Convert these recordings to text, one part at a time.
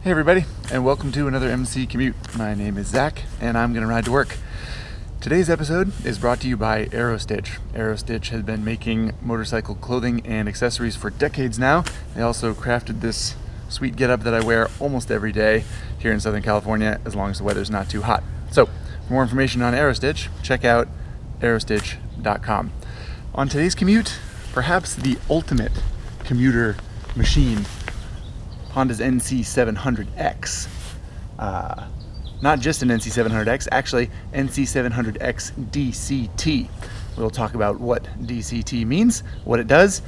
Hey everybody, and welcome to another MC Commute. My name is Zach, and I'm going to ride to work. Today's episode is brought to you by Aerostitch. Aerostitch has been making motorcycle clothing and accessories for decades now. They also crafted this sweet getup that I wear almost every day here in Southern California, as long as the weather's not too hot. So, for more information on Aerostitch, check out aerostitch.com. On today's commute, perhaps the ultimate commuter machine, Honda's NC700X. Not just an NC700X, actually NC700X DCT. We'll talk about what DCT means, what it does,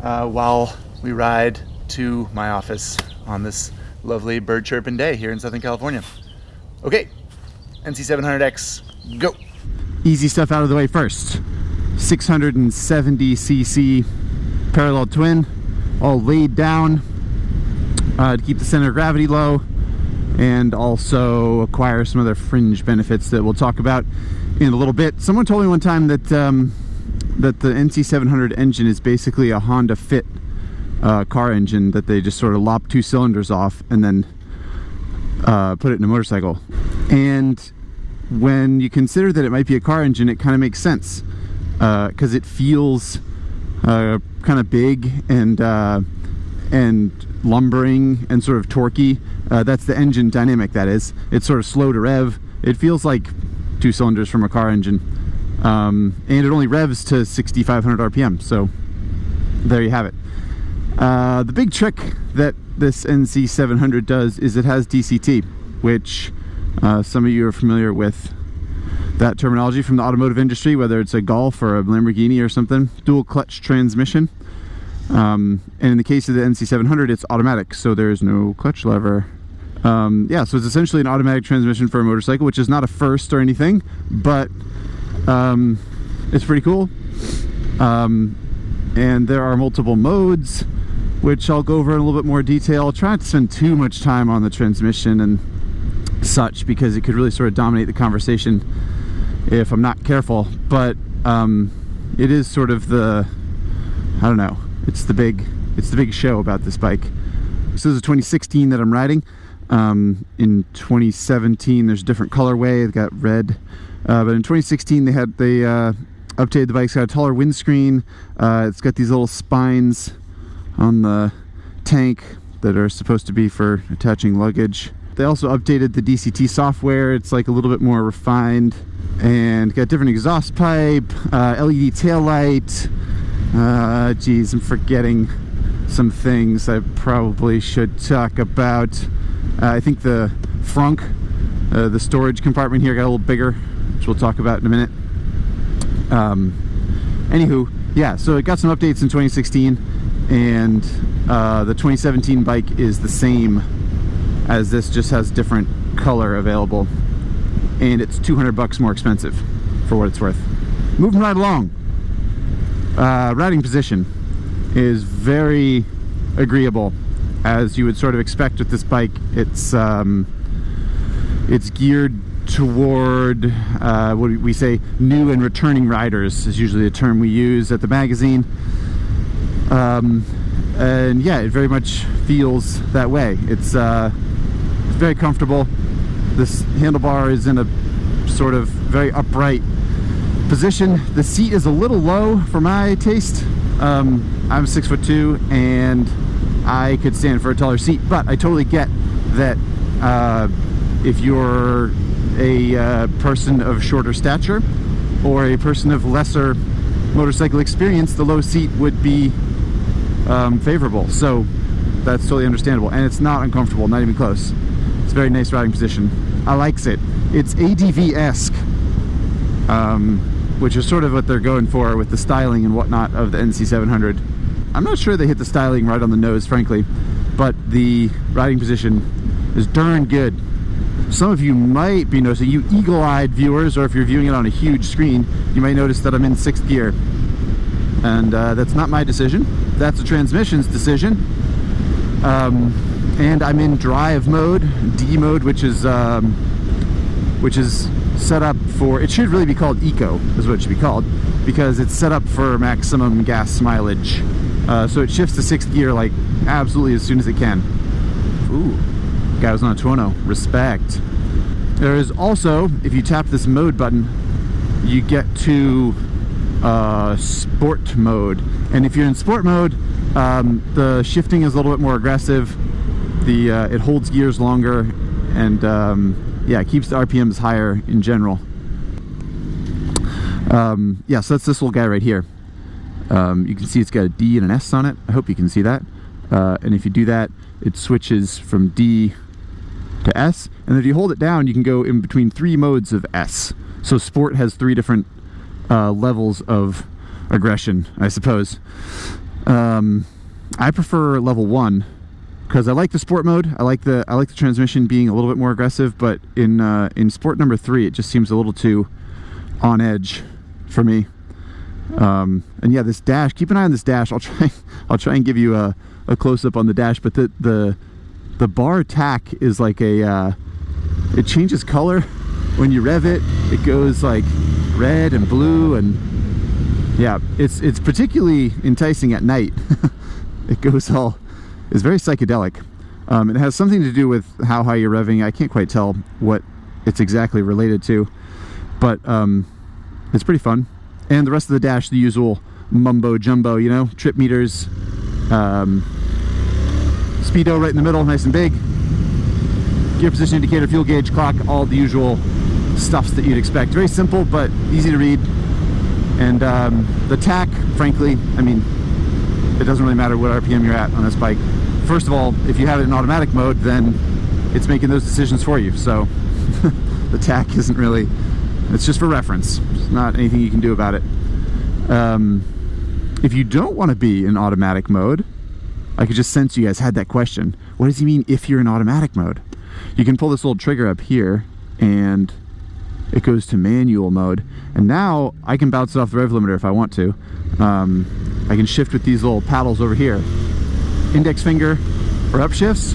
while we ride to my office on this lovely bird chirping day here in Southern California. Okay, NC700X, go. Easy stuff out of the way first. 670cc parallel twin, all laid down to keep the center of gravity low, and also acquire some other fringe benefits that we'll talk about in a little bit. Someone told me one time that that the NC700 engine is basically a Honda Fit car engine, that they just sort of lop two cylinders off and then put it in a motorcycle. And when you consider that it might be a car engine, it kind of makes sense, because it feels kind of big and lumbering and sort of torquey. That's the engine dynamic, that is. It's sort of slow to rev. It feels like two cylinders from a car engine. And it only revs to 6,500 RPM, so there you have it. The big trick that this NC700 does is it has DCT, which some of you are familiar with that terminology from the automotive industry, whether it's a Golf or a Lamborghini or something. Dual clutch transmission. And in the case of the NC700, it's automatic, so there's no clutch lever. Yeah, so it's essentially an automatic transmission for a motorcycle, which is not a first or anything, but it's pretty cool. And there are multiple modes, which I'll go over in a little bit more detail. I'll try not to spend too much time on the transmission and such, because it could really sort of dominate the conversation if I'm not careful. But it is sort of the, I don't know, it's the big show about this bike. This is a 2016 that I'm riding. In 2017 there's a different colorway. It got red, but in 2016 they updated the bike. It's got a taller windscreen. It's got these little spines on the tank that are supposed to be for attaching luggage. They also updated the DCT software. It's like a little bit more refined, and got different exhaust pipe, LED taillight. Geez, I'm forgetting some things I probably should talk about. I think the frunk, the storage compartment here got a little bigger, which we'll talk about in a minute. Anywho, yeah, so it got some updates in 2016, and the 2017 bike is the same as this, just has different color available, and it's $200 more expensive for what it's worth. Moving right along. Riding position is very agreeable, as you would sort of expect with this bike. It's geared toward what we say, new and returning riders is usually the term we use at the magazine. And yeah, it very much feels that way. It's very comfortable. This handlebar is in a sort of very upright position. The seat is a little low for my taste. I'm 6'2", and I could stand for a taller seat, but I totally get that if you're a person of shorter stature or a person of lesser motorcycle experience, the low seat would be favorable. So that's totally understandable, and it's not uncomfortable, not even close. It's a very nice riding position. I likes it. It's ADV-esque, which is sort of what they're going for with the styling and whatnot of the NC700. I'm not sure they hit the styling right on the nose, frankly, but the riding position is darn good. Some of you might be noticing, you eagle-eyed viewers, or if you're viewing it on a huge screen, you might notice that I'm in 6th gear. And that's not my decision. That's the transmission's decision. And I'm in drive mode, D mode, which is set up for, it should really be called Eco, is what it should be called, because it's set up for maximum gas mileage. So it shifts to 6th gear like absolutely as soon as it can. Ooh, Guy was on a Tuono. Respect. There is also, if you tap this mode button, you get to sport mode. And if you're in sport mode, the shifting is a little bit more aggressive. It holds gears longer, and yeah, it keeps the RPMs higher in general. Yeah, so that's this little guy right here. You can see it's got a D and an S on it. I hope you can see that. And if you do that, it switches from D to S. And if you hold it down, you can go in between 3 modes of S. So sport has 3 different levels of aggression, I suppose. I prefer level 1 because I like the sport mode. I like the transmission being a little bit more aggressive, but in sport number 3, it just seems a little too on edge for me. And yeah, this dash, keep an eye on this dash. I'll try and give you a close-up on the dash, but the bar tack is like it changes color when you rev it. It goes like red and blue, and yeah, it's particularly enticing at night. It's very psychedelic. It has something to do with how high you're revving. I can't quite tell what it's exactly related to, but it's pretty fun. And the rest of the dash, the usual mumbo jumbo, you know, trip meters, speedo right in the middle, nice and big, gear position indicator, fuel gauge, clock, all the usual stuffs that you'd expect. Very simple, but easy to read. And the tack, frankly, I mean, it doesn't really matter what RPM you're at on this bike. First of all, if you have it in automatic mode, then it's making those decisions for you. So the tack isn't really, it's just for reference. It's not anything you can do about it. If you don't want to be in automatic mode, I could just sense you guys had that question. What does he mean if you're in automatic mode? You can pull this little trigger up here and it goes to manual mode. And now I can bounce it off the rev limiter if I want to. I can shift with these little paddles over here. Index finger for upshifts.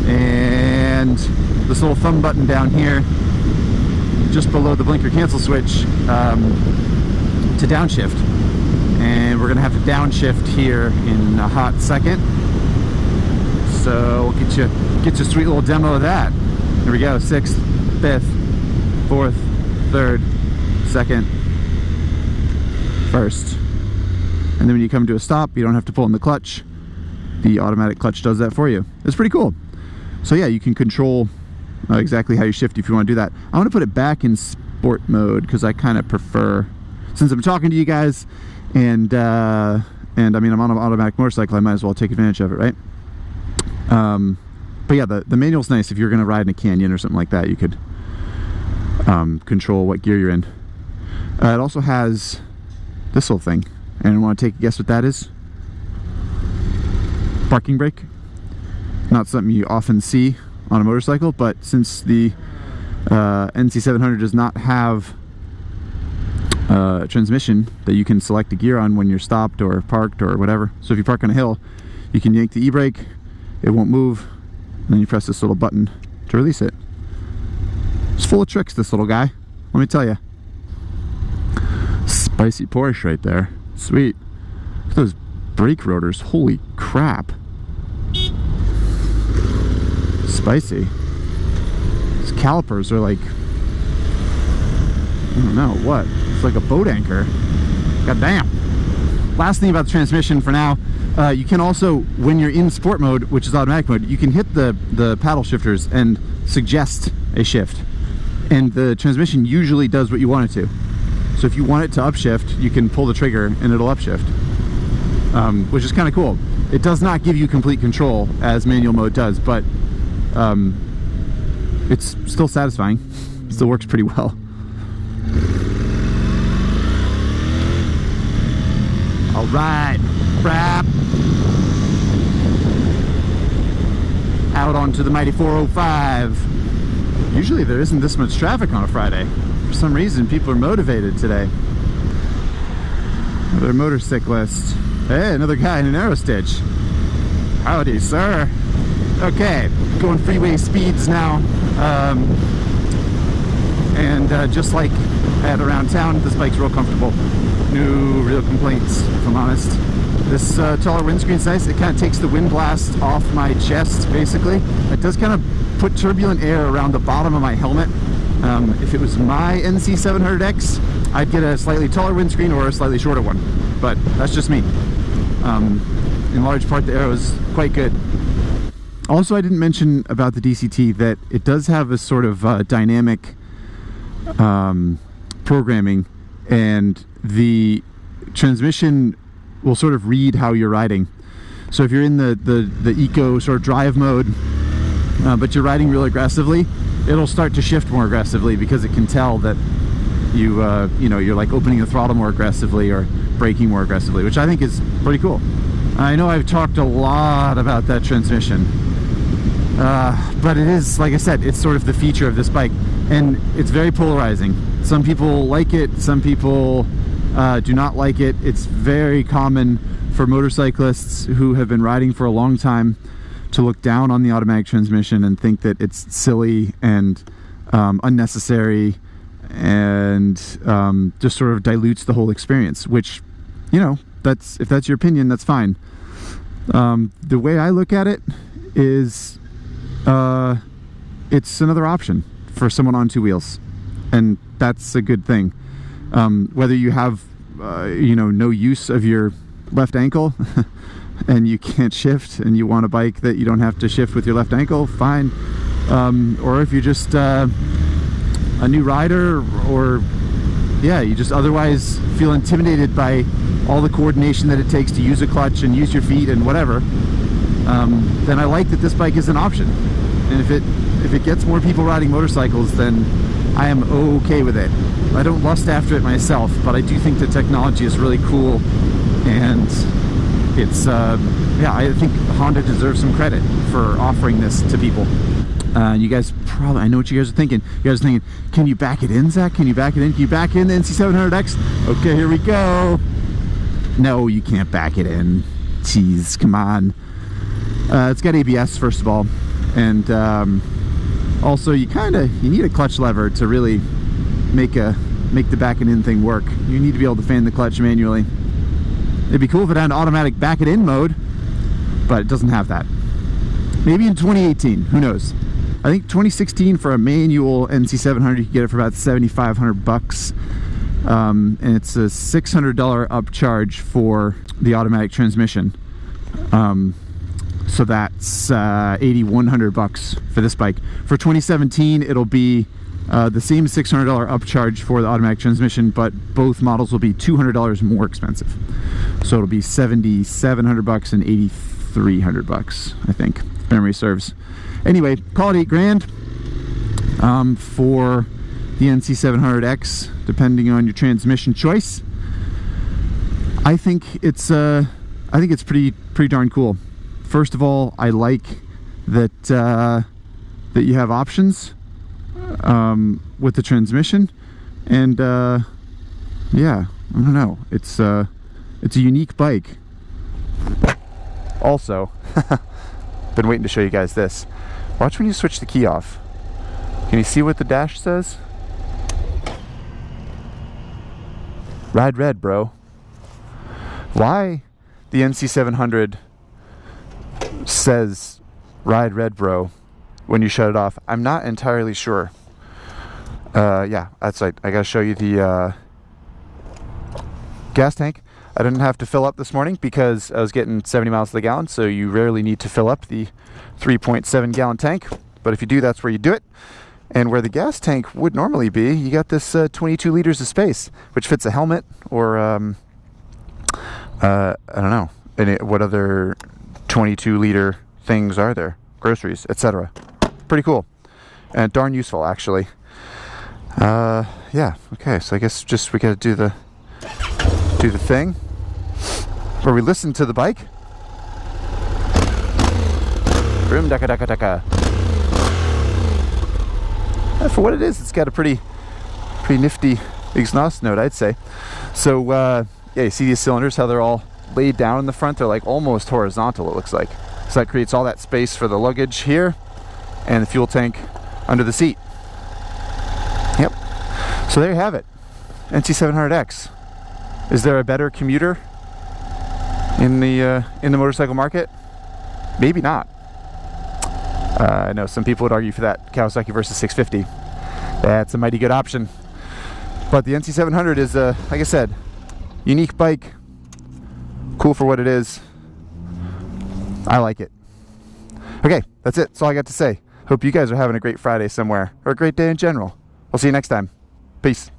And this little thumb button down here, just below the blinker cancel switch, to downshift. And we're gonna have to downshift here in a hot second. So we'll get you a sweet little demo of that. Here we go, 6th, 5th, 4th, 3rd, 2nd, 1st. And then when you come to a stop, you don't have to pull in the clutch. The automatic clutch does that for you. It's pretty cool. So yeah, you can control exactly how you shift if you want to do that. I want to put it back in sport mode because I kind of prefer, since I'm talking to you guys, and I mean, I'm on an automatic motorcycle, I might as well take advantage of it, right? But yeah, the manual's nice. If you're going to ride in a canyon or something like that, you could control what gear you're in. It also has this little thing. And want to take a guess what that is? Parking brake. Not something you often see on a motorcycle, but since the NC700 does not have a transmission that you can select a gear on when you're stopped or parked or whatever. So if you park on a hill, you can yank the e-brake, it won't move, and then you press this little button to release it. It's full of tricks, this little guy, let me tell you. Spicy Porsche right there. Sweet. Look at those brake rotors. Holy crap. Spicy. These calipers are like, I don't know what. It's like a boat anchor. God damn. Last thing about the transmission for now, you can also, when you're in sport mode, which is automatic mode, you can hit the paddle shifters and suggest a shift. And the transmission usually does what you want it to. So if you want it to upshift, you can pull the trigger and it'll upshift, which is kind of cool. It does not give you complete control as manual mode does, but it's still satisfying. It still works pretty well. All right, wrap. Out onto the mighty 405. Usually there isn't this much traffic on a Friday. For some reason, people are motivated today. Another motorcyclist. Hey, another guy in an arrow stitch. Howdy, sir. Okay, going freeway speeds now. Just like at around town, this bike's real comfortable. No real complaints, if I'm honest. This taller windscreen's nice. It kind of takes the wind blast off my chest, basically. It does kind of put turbulent air around the bottom of my helmet. If it was my NC700X, I'd get a slightly taller windscreen or a slightly shorter one, but that's just me. In large part, the aero is quite good. Also, I didn't mention about the DCT that it does have a sort of dynamic programming, and the transmission will sort of read how you're riding. So if you're in the eco sort of drive mode, but you're riding real aggressively, it'll start to shift more aggressively because it can tell that you know, you're like opening the throttle more aggressively or braking more aggressively, which I think is pretty cool. I know I've talked a lot about that transmission, but it is, like I said, it's sort of the feature of this bike, and it's very polarizing. Some people like it, some people do not like it. It's very common for motorcyclists who have been riding for a long time to look down on the automatic transmission and think that it's silly and unnecessary, and just sort of dilutes the whole experience, which, you know, if that's your opinion, that's fine. The way I look at it is it's another option for someone on two wheels, and that's a good thing. Whether you have you know, no use of your left ankle and you can't shift and you want a bike that you don't have to shift with your left ankle, fine. Or if you're just a new rider, or yeah, you just otherwise feel intimidated by all the coordination that it takes to use a clutch and use your feet and whatever, then I like that this bike is an option. And if it gets more people riding motorcycles, then I am okay with it. I don't lust after it myself, but I do think the technology is really cool, and it's yeah, I think Honda deserves some credit for offering this to people. You guys probably, I know what you guys are thinking. You guys are thinking, can you back it in, Zach? Can you back it in? Can you back in the NC700X? Okay, here we go. No, you can't back it in. Jeez, come on. It's got ABS, first of all, and also you need a clutch lever to really make the backing in thing work. You need to be able to fan the clutch manually. It'd be cool if it had an automatic back it in mode, but it doesn't have that. Maybe in 2018, who knows? I think 2016 for a manual NC700 you can get it for about $7,500, and it's a $600 upcharge for the automatic transmission. So that's $8,100 for this bike. For 2017, it'll be the same $600 upcharge for the automatic transmission, but both models will be $200 more expensive. So it'll be $7,700 and $8,300, I think, if memory serves. Anyway, call it $8,000 for the NC700X, depending on your transmission choice. I think it's pretty darn cool. First of all, I like that that you have options with the transmission, and yeah, I don't know, it's a unique bike. Also, been waiting to show you guys this. Watch when you switch the key off. Can you see what the dash says? Ride red, bro. Why the NC700 says ride red, bro, when you shut it off, I'm not entirely sure. Yeah, that's right. I gotta show you the gas tank. I didn't have to fill up this morning because I was getting 70 miles to the gallon, so you rarely need to fill up the 3.7 gallon tank. But if you do, that's where you do it. And where the gas tank would normally be, you got this 22 liters of space, which fits a helmet, or I don't know, what other 22 liter things are there? Groceries, etc. Pretty cool, and darn useful, actually. Yeah, okay, so I guess just we gotta do the thing where we listen to the bike. Vroom daka daka daka. For what it is, it's got a pretty nifty exhaust note, I'd say. So yeah, you see these cylinders, how they're all laid down in the front? They're like almost horizontal, it looks like. So that creates all that space for the luggage here and the fuel tank under the seat. Yep. So there you have it. NC700X. Is there a better commuter? in the motorcycle market? Maybe not. I know some people would argue for that Kawasaki versus 650. That's a mighty good option. But the NC700 is, like I said, unique bike. Cool for what it is. I like it. Okay, that's it. That's all I got to say. Hope you guys are having a great Friday somewhere, or a great day in general. We'll see you next time. Peace.